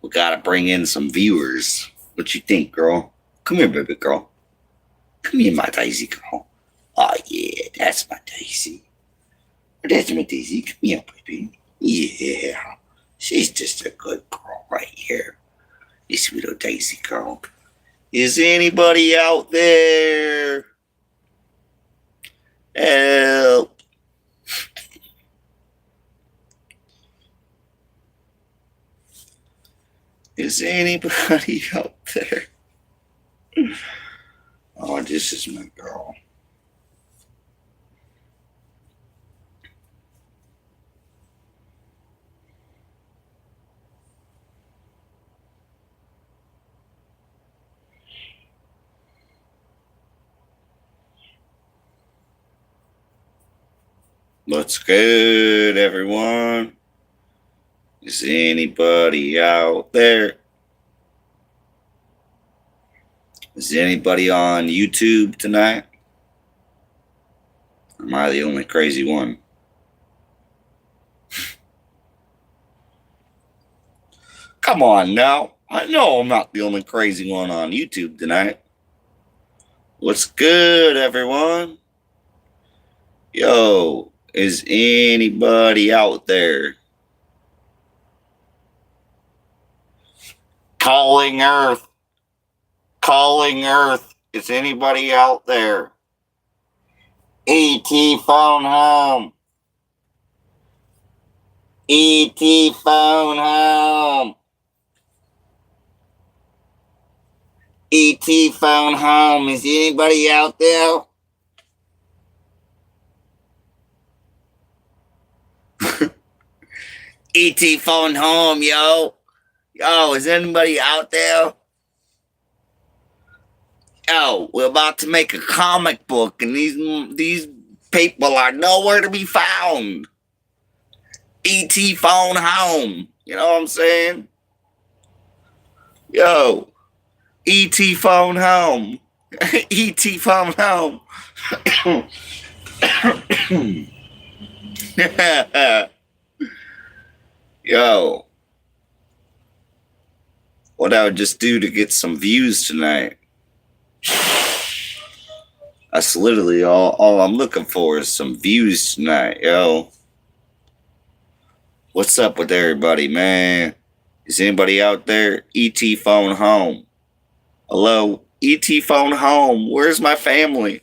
We gotta bring in some viewers. What you think, girl? Come here, baby girl. Come here, my Daisy girl. Oh yeah, that's my Daisy. That's my Daisy. Come here, baby. Yeah. She's just a good girl right here. This little Daisy girl. Is anybody out there? Help. Is anybody out there? Oh, this is my girl. What's good, everyone? Is anybody out there? Is anybody on YouTube tonight? Or am I the only crazy one? Come on now. I know I'm not the only crazy one on YouTube tonight. What's good, everyone? Yo, is anybody out there? Calling Earth. Calling Earth. Is anybody out there? E.T. phone home. E.T. phone home. E.T. phone home. Is anybody out there? E.T. phone home, yo. Yo, is anybody out there? Yo, we're about to make a comic book, and these people are nowhere to be found. E.T. phone home. You know what I'm saying? Yo, E.T. phone home. E.T. phone home. Yo, what I would just do to get some views tonight. That's literally all I'm looking for is some views tonight, yo. What's up with everybody, man? Is anybody out there? E.T. phone home. Hello? E.T. phone home. Where's my family?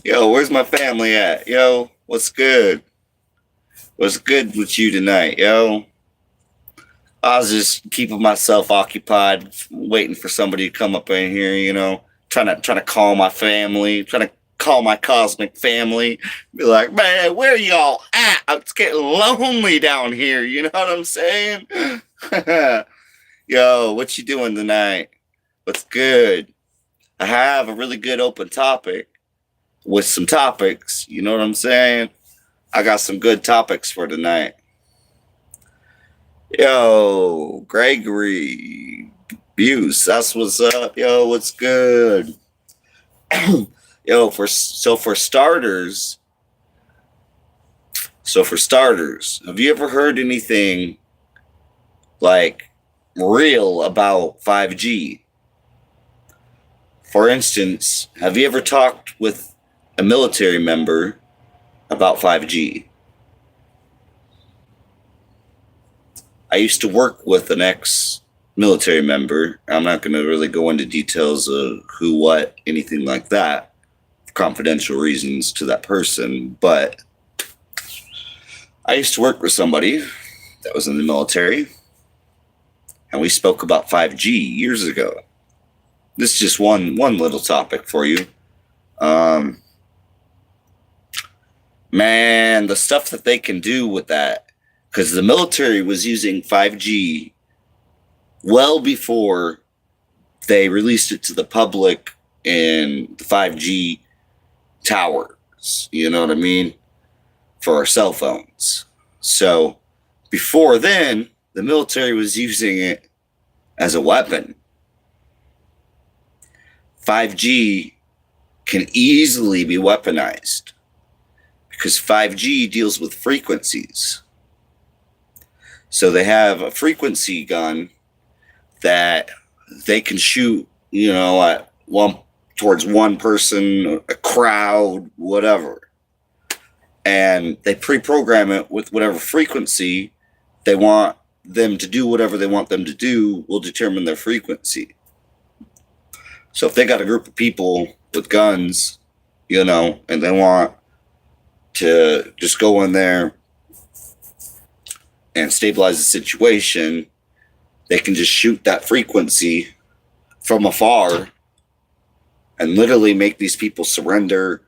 Yo, where's my family at? Yo, what's good? What's good with you tonight, yo? I was just keeping myself occupied, waiting for somebody to come up in here, you know, trying to call my family, trying to call my cosmic family, be like, man, where y'all at? It's getting lonely down here, you know what I'm saying? Yo, what you doing tonight? What's good? I have a really good open topic with some topics, you know what I'm saying? I got some good topics for tonight. Yo, Gregory Buse, that's what's up. Yo, what's good? Yo, for starters, have you ever heard anything like real about 5G? For instance, have you ever talked with a military member about 5G? I used to work with an ex-military member. I'm not going to really go into details of who, what, anything like that, for confidential reasons to that person. But I used to work with somebody that was in the military, and we spoke about 5G years ago. This is just one little topic for you. Man, the stuff that they can do with that. Because the military was using 5G well before they released it to the public in the 5G towers, you know what I mean, for our cell phones. So before then, the military was using it as a weapon. 5G can easily be weaponized because 5G deals with frequencies. So they have a frequency gun that they can shoot, at towards one person, a crowd, whatever. And they pre-program it with whatever frequency they want them to do. Whatever they want them to do will determine their frequency. So if they got a group of people with guns, and they want to just go in there and stabilize the situation, they can just shoot that frequency from afar and literally make these people surrender,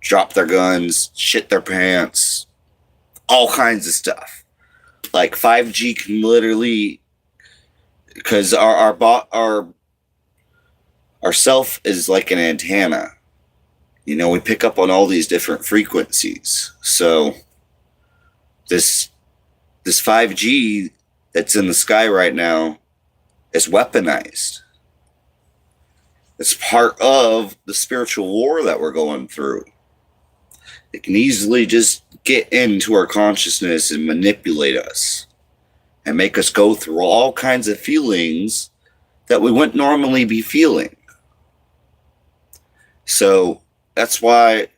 drop their guns, shit their pants, all kinds of stuff. Like 5G can literally, because our self is like an antenna. We pick up on all these different frequencies. So this 5G that's in the sky right now is weaponized. It's part of the spiritual war that we're going through. It can easily just get into our consciousness and manipulate us and make us go through all kinds of feelings that we wouldn't normally be feeling. So that's why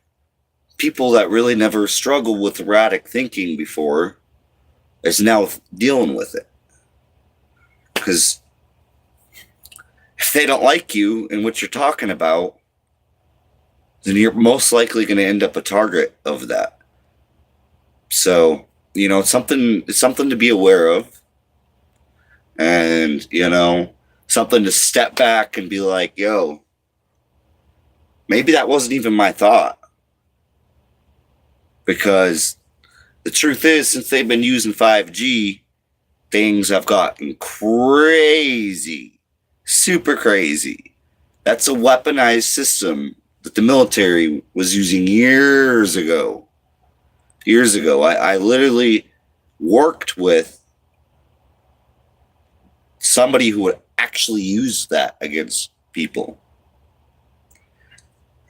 people that really never struggled with erratic thinking before is now dealing with it. Because if they don't like you and what you're talking about, then you're most likely going to end up a target of that. So, it's something to be aware of. And, something to step back and be like, yo, maybe that wasn't even my thought. Because the truth is, since they've been using 5G, things have gotten crazy. Super crazy. That's a weaponized system that the military was using years ago. I literally worked with somebody who would actually use that against people.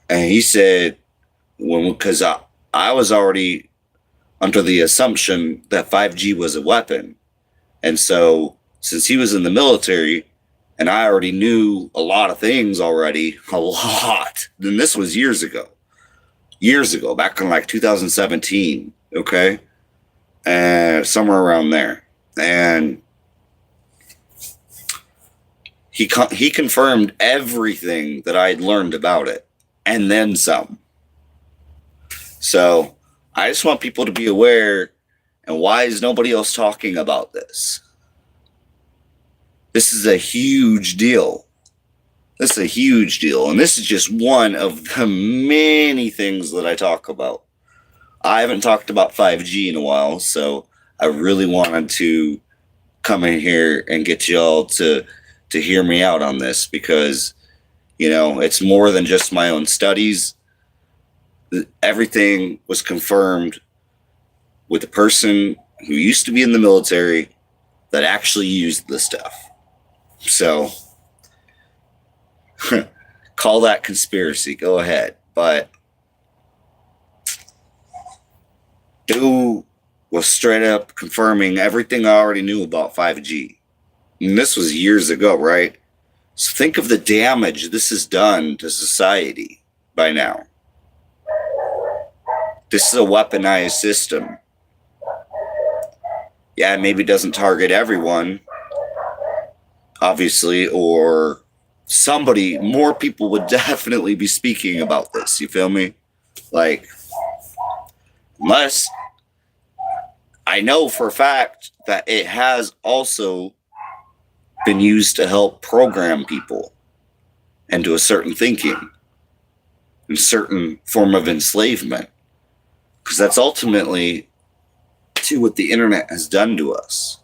And he said, because I was already under the assumption that 5G was a weapon. And so since he was in the military, and I already knew a lot of things already, a lot. And this was years ago, back in like 2017, okay? And somewhere around there. And he confirmed everything that I had learned about it, and then some. So I just want people to be aware, and why is nobody else talking about this? This is a huge deal. And this is just one of the many things that I talk about. I haven't talked about 5G in a while, so I really wanted to come in here and get y'all to hear me out on this, because, it's more than just my own studies. Everything was confirmed with a person who used to be in the military that actually used this stuff. So, call that conspiracy. Go ahead. But dude was straight up confirming everything I already knew about 5G. And this was years ago, right? So think of the damage this has done to society by now. This is a weaponized system. Yeah, maybe it doesn't target everyone, obviously, or more people would definitely be speaking about this. You feel me? Like, unless I know for a fact that it has also been used to help program people into a certain thinking, a certain form of enslavement. Because that's ultimately to what the internet has done to us.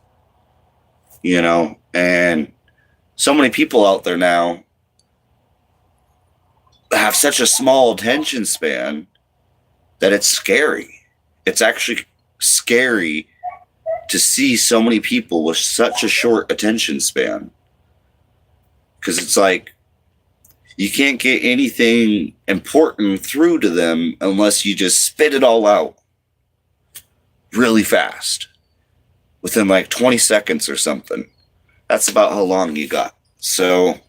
And so many people out there now have such a small attention span that it's scary. It's actually scary to see so many people with such a short attention span. Because it's like, you can't get anything important through to them unless you just spit it all out really fast. within like 20 seconds or something. That's about how long you got. So,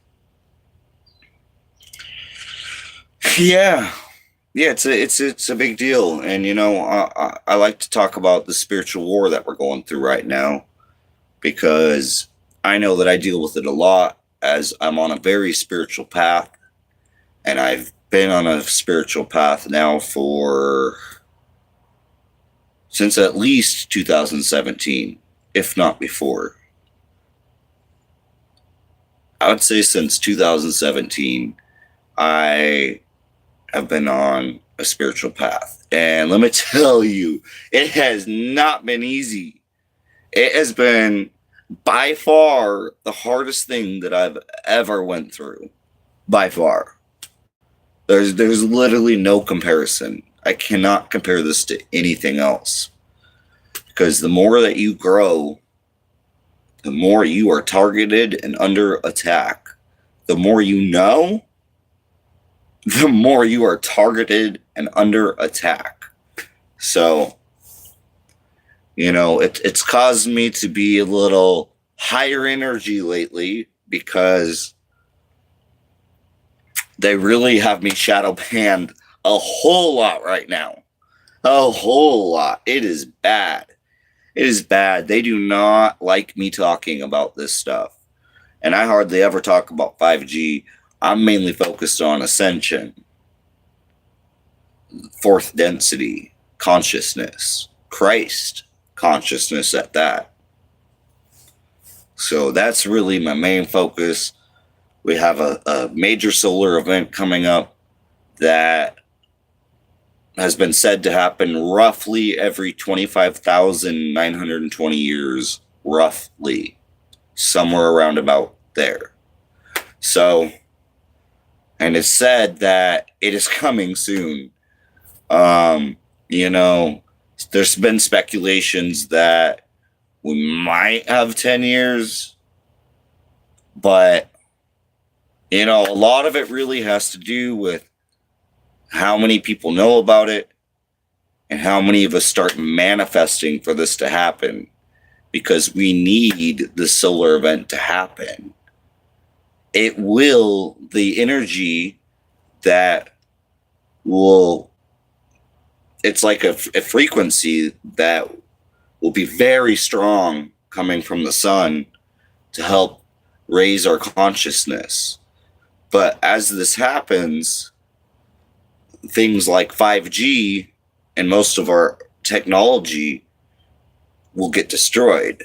yeah. Yeah, it's a big deal. And, I like to talk about the spiritual war that we're going through right now, because I know that I deal with it a lot, as I'm on a very spiritual path. And I've been on a spiritual path now since at least 2017, if not before. I would say since 2017, I have been on a spiritual path. And let me tell you, it has not been easy. It has been by far the hardest thing that I've ever went through. By far. There's literally no comparison. I cannot compare this to anything else. Because the more that you grow, the more you are targeted and under attack. The more you know, the more you are targeted and under attack. So, it's caused me to be a little higher energy lately, because they really have me shadow banned a whole lot right now. A whole lot. It is bad. It is bad. They do not like me talking about this stuff. And I hardly ever talk about 5G. I'm mainly focused on ascension, fourth density, consciousness, Christ consciousness at that. So that's really my main focus. We have a major solar event coming up that has been said to happen roughly every 25,920 years, roughly, somewhere around about there. So, and it's said that it is coming soon. There's been speculations that we might have 10 years, but, a lot of it really has to do with how many people know about it and how many of us start manifesting for this to happen, because we need the solar event to happen. The energy that it's like a frequency that will be very strong coming from the sun to help raise our consciousness. But as this happens, things like 5G and most of our technology will get destroyed.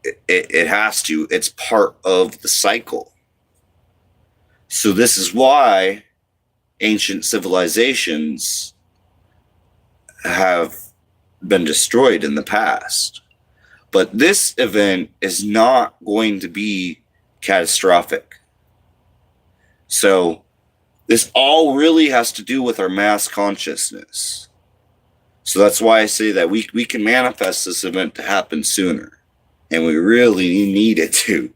It has to. It's part of the cycle. So this is why ancient civilizations have been destroyed in the past. But this event is not going to be catastrophic. So this all really has to do with our mass consciousness. So that's why I say that we can manifest this event to happen sooner. And we really need it to.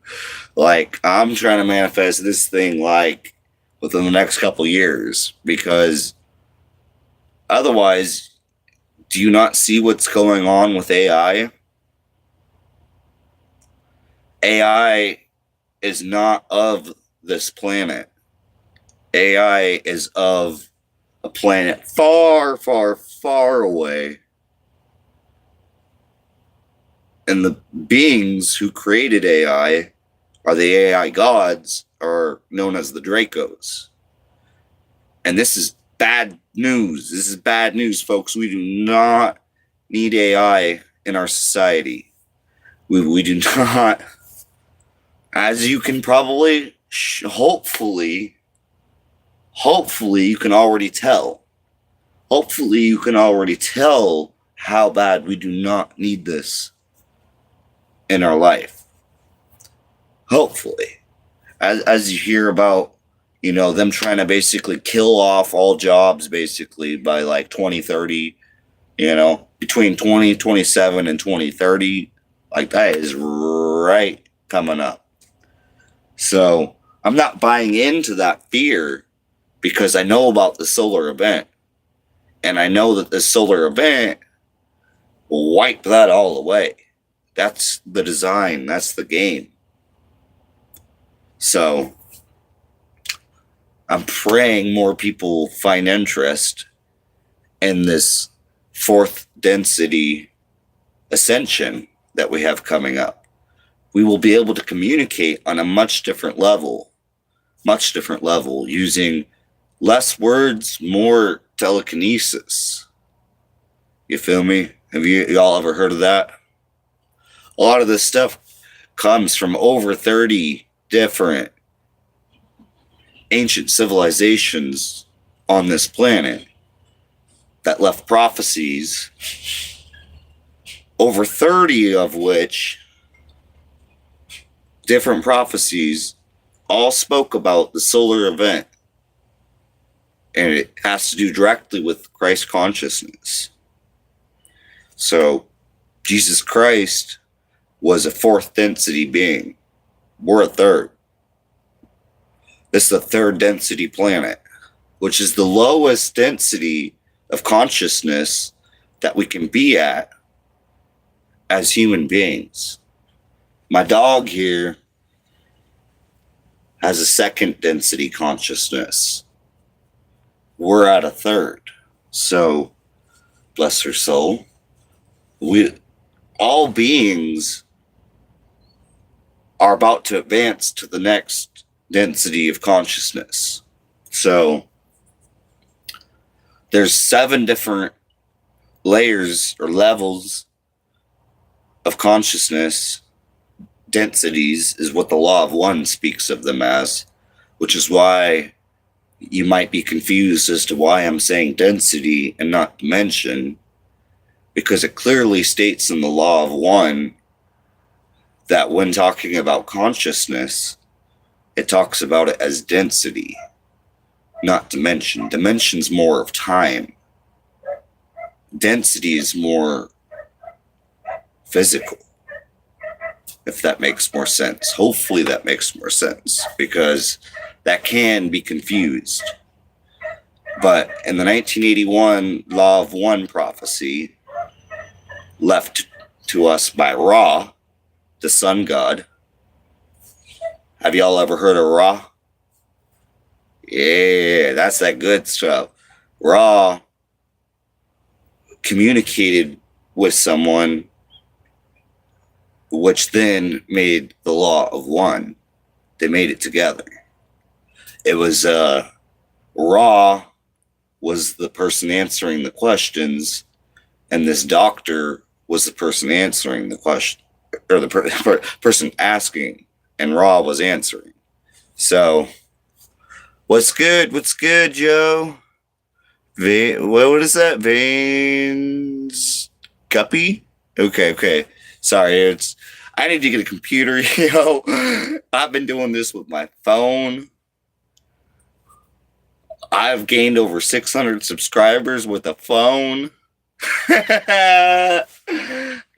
Like, I'm trying to manifest this thing like within the next couple years, because otherwise, do you not see what's going on with AI? AI is not of this planet. AI is of a planet far, far, far away. And the beings who created AI are the AI gods, are known as the Dracos. And this is bad news. This is bad news, folks. We do not need AI in our society. We do not. As you can probably, hopefully you can already tell. Hopefully you can already tell how bad we do not need this in our life. Hopefully. As you hear about, them trying to basically kill off all jobs basically by like 2030, between 2027 and 2030, like that is right coming up. So I'm not buying into that fear, because I know about the solar event, and I know that the solar event will wipe that all away. That's the design. That's the game. So I'm praying more people find interest in this fourth density ascension that we have coming up. We will be able to communicate on a much different level, using less words, more telekinesis. You feel me? Have y'all ever heard of that? A lot of this stuff comes from over 30 different ancient civilizations on this planet that left prophecies, over 30 of which different prophecies all spoke about the solar event, and it has to do directly with Christ consciousness. So Jesus Christ was a fourth density being. We're a third. This is the third density planet, which is the lowest density of consciousness that we can be at as human beings. My dog here has a second density consciousness. We're at a third. So, bless her soul. All beings are about to advance to the next density of consciousness. So there's 7 different layers or levels of consciousness. Densities is what the law of one speaks of them as, which is why you might be confused as to why I'm saying density and not dimension, because it clearly states in the law of one that when talking about consciousness, it talks about it as density, not dimension. Dimension's more of time. Density is more physical, if that makes more sense. Hopefully that makes more sense, because that can be confused. But in the 1981 Law of One prophecy, left to us by Ra, the sun god. Have y'all ever heard of Ra? Yeah, that's that good stuff. Ra communicated with someone, which then made the law of one. They made it together. It was Ra was the person answering the questions, and this doctor was the person answering the question, or the person asking, and Ra was answering. So, what's good? What's good, Joe? What is that? Veins Guppy? Okay. Sorry, I need to get a computer, yo. I've been doing this with my phone. I've gained over 600 subscribers with a phone.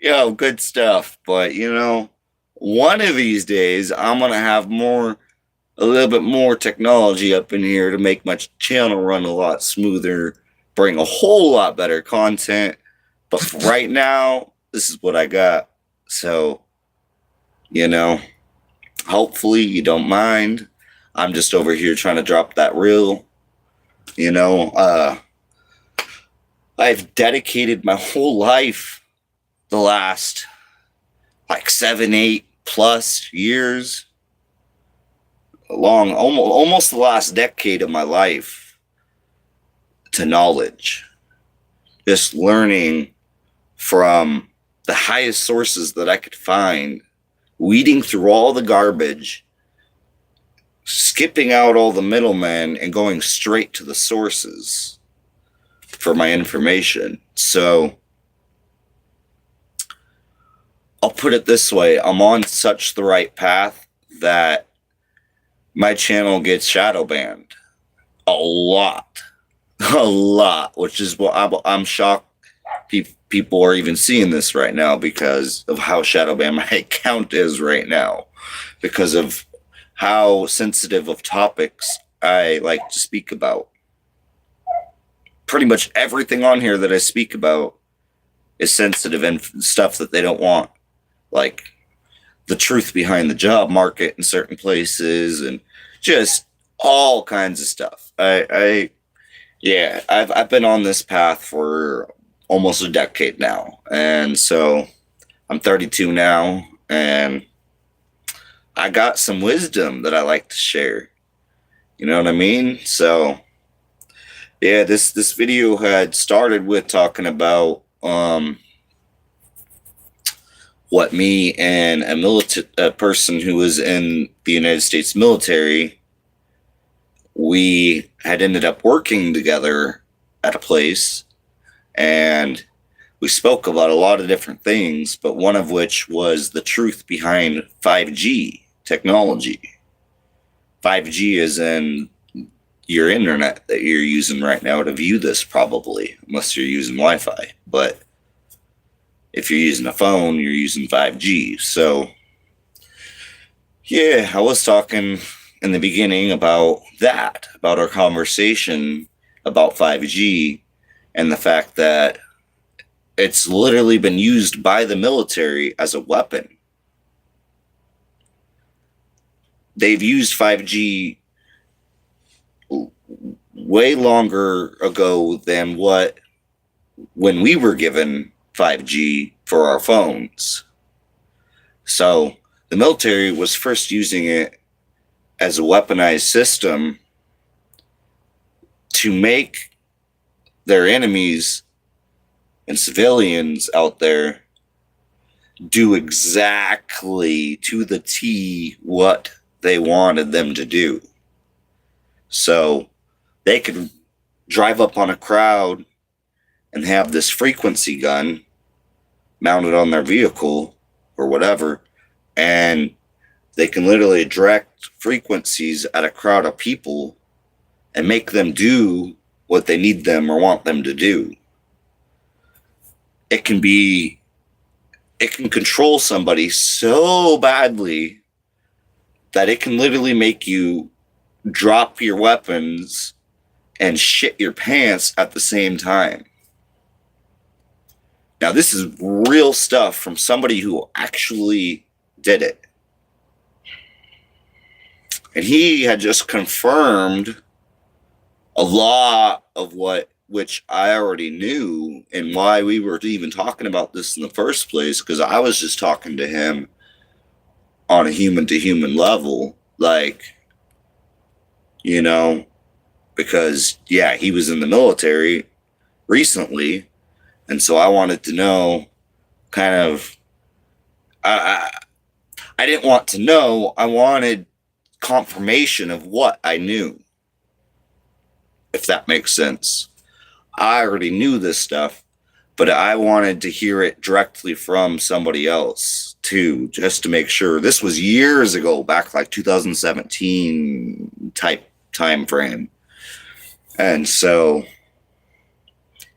Yo, good stuff. But, one of these days, I'm going to have a little bit more technology up in here to make my channel run a lot smoother, bring a whole lot better content. But for right now, this is what I got. So, hopefully you don't mind. I'm just over here trying to drop that reel. I've dedicated my whole life, the last 7, 8 plus years, almost the last decade of my life, to knowledge. Just learning from the highest sources that I could find, weeding through all the garbage, skipping out all the middlemen, and going straight to the sources for my information. So I'll put it this way. I'm on such the right path that my channel gets shadow banned a lot, which is what I'm shocked people are even seeing this right now, because of how shadow banned my account is right now, because of how sensitive of topics I like to speak about. Pretty much everything on here that I speak about is sensitive and stuff that they don't want. like the truth behind the job market in certain places, and just all kinds of stuff. I've been on this path for almost a decade now, and so I'm 32 now, and I got some wisdom that I like to share. You know what I mean? So yeah, this video had started with talking about what me and a person who was in the United States military, we had ended up working together at a place, and we spoke about a lot of different things, but one of which was the truth behind 5G technology. 5G is in your internet that you're using right now to view this, probably, unless you're using Wi-Fi. But if you're using a phone, you're using 5G. So yeah, I was talking in the beginning about that, about our conversation about 5G and the fact that it's literally been used by the military as a weapon. They've used 5G way longer ago than when we were given 5G for our phones. So the military was first using it as a weaponized system to make their enemies and civilians out there do exactly to the T what they wanted them to do. So they could drive up on a crowd and have this frequency gun mounted on their vehicle or whatever, and they can literally direct frequencies at a crowd of people and make them do what they need them or want them to do. It can control somebody so badly that it can literally make you drop your weapons and shit your pants at the same time. Now, this is real stuff from somebody who actually did it. And he had just confirmed a lot of which I already knew, and why we were even talking about this in the first place, because I was just talking to him on a human to human level, like, you know, because yeah, he was in the military recently, and so I wanted to know kind of, I didn't want to know, I wanted confirmation of what I knew, if that makes sense. I already knew this stuff, but I wanted to hear it directly from somebody else too, just to make sure. This was years ago, back like 2017 type time frame. And so,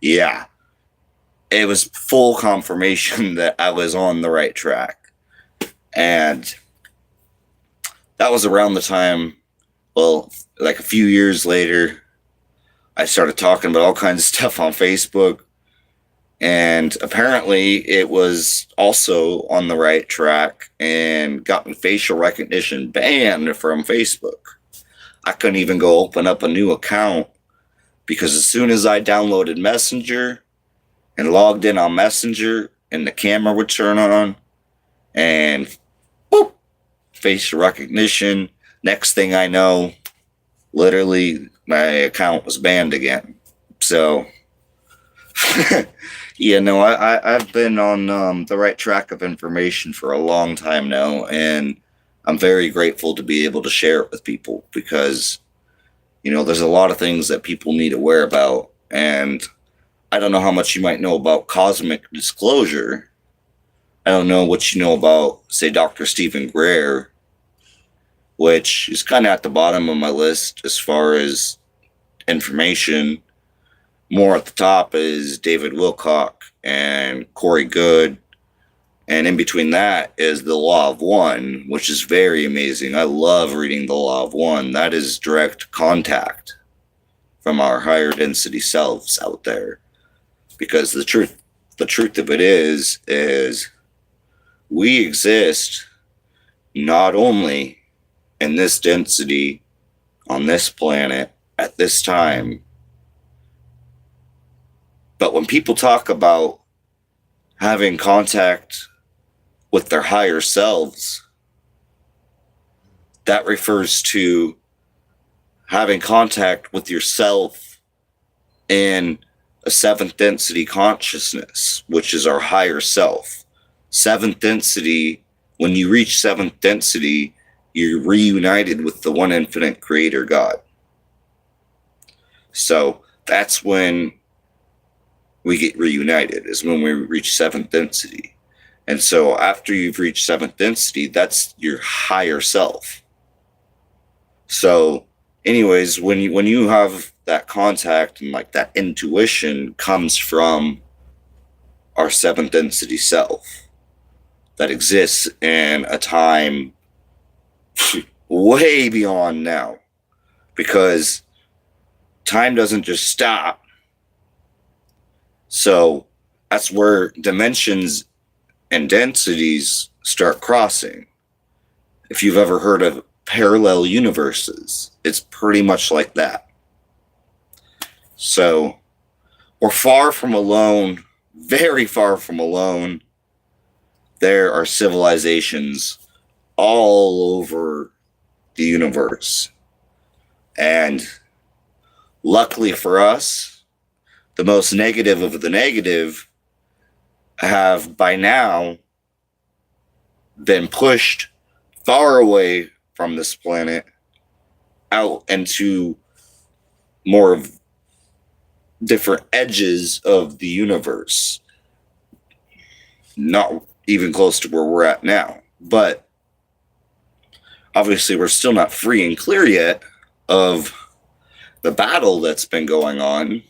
yeah, it was full confirmation that I was on the right track. And that was around the time, well, like a few years later, I started talking about all kinds of stuff on Facebook, and apparently it was also on the right track and got facial recognition banned from Facebook. I couldn't even go open up a new account, because as soon as I downloaded Messenger and logged in on Messenger, and the camera would turn on, and boop, facial recognition. Next thing I know, literally my account was banned again. So, yeah, no, I've been on the right track of information for a long time now, and I'm very grateful to be able to share it with people, because, you know, there's a lot of things that people need aware about, and I don't know how much you might know about cosmic disclosure. I don't know what you know about, say, Dr. Stephen Greer, which is kind of at the bottom of my list as far as information. More at the top is David Wilcock and Corey Good. And in between that is the Law of One, which is very amazing. I love reading the Law of One. That is direct contact from our higher density selves out there. Because the truth of it is we exist not only in this density on this planet at this time, but when people talk about having contact with their higher selves, that refers to having contact with yourself in a seventh density consciousness, which is our higher self. Seventh density, when you reach seventh density, you're reunited with the one infinite creator God. So that's when we get reunited, is when we reach seventh density. And so after you've reached seventh density, that's your higher self. So anyways, when you have that contact and like that intuition comes from our seventh density self that exists in a time way beyond now, because time doesn't just stop. So that's where dimensions and densities start crossing. If you've ever heard of parallel universes, it's pretty much like that. So we're far from alone, very far from alone. There are civilizations all over the universe. And luckily for us, the most negative of the negative have by now been pushed far away from this planet out into more of different edges of the universe. Not even close to where we're at now. But obviously we're still not free and clear yet of the battle that's been going on.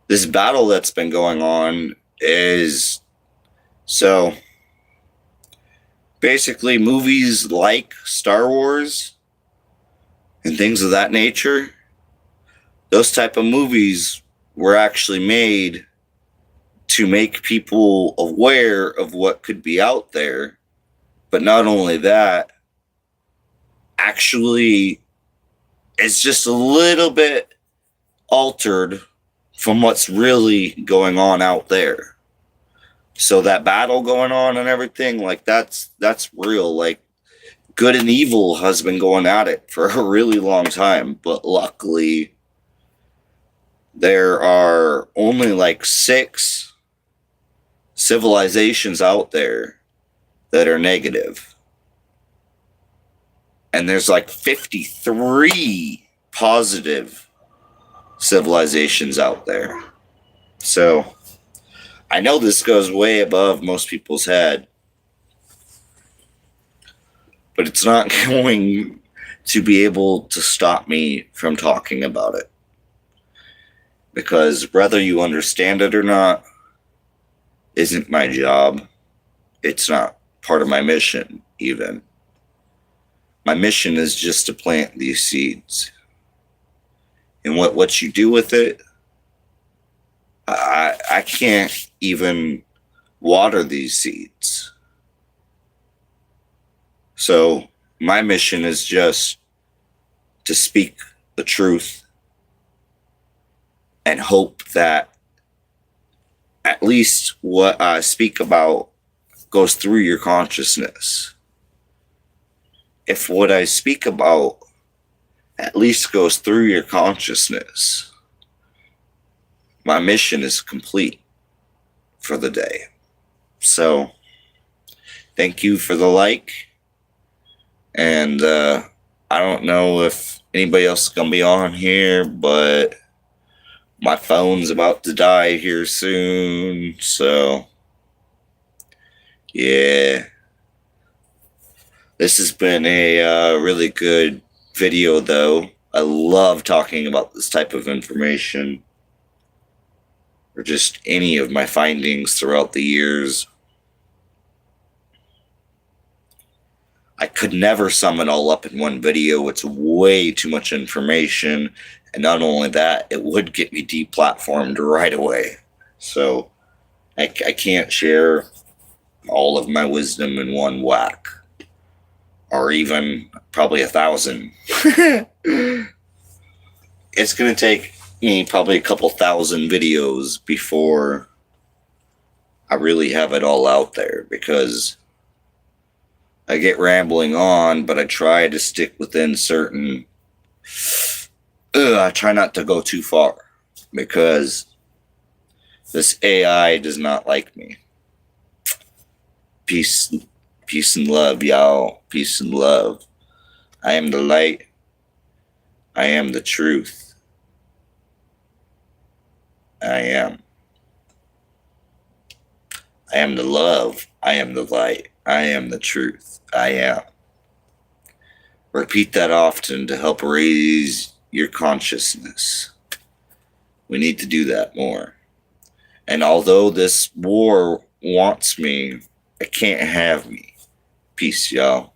This battle that's been going on is, so basically movies like Star Wars and things of that nature, those type of movies were actually made to make people aware of what could be out there. But not only that, actually it's just a little bit altered from what's really going on out there. So that battle going on and everything, like that's real. Like good and evil has been going at it for a really long time. But luckily, there are only like 6 civilizations out there that are negative. And there's like 53 positive civilizations out there. So I know this goes way above most people's head, but it's not going to be able to stop me from talking about it. Because whether you understand it or not isn't my job. It's not part of my mission, even. My mission is just to plant these seeds. And what you do with it, I can't even water these seeds. So my mission is just to speak the truth and hope that at least what I speak about goes through your consciousness. If what I speak about at least goes through your consciousness, my mission is complete for the day. So thank you for the like. And I don't know if anybody else is going to be on here, but my phone's about to die here soon. So yeah, this has been a really good video though. I love talking about this type of information, or just any of my findings throughout the years. I could never sum it all up in one video. It's way too much information. And not only that, it would get me deplatformed right away. So I can't share all of my wisdom in one whack, or even probably 1,000. It's going to take me probably a couple thousand videos before I really have it all out there, because I get rambling on, but I try to stick within certain... I try not to go too far, because this AI does not like me. Peace and love, y'all. Peace and love. I am the light. I am the truth. I am the love. I am the light. I am the truth. I am. Repeat that often to help raise your consciousness. We need to do that more. And although this war wants me, it can't have me. Peace, y'all.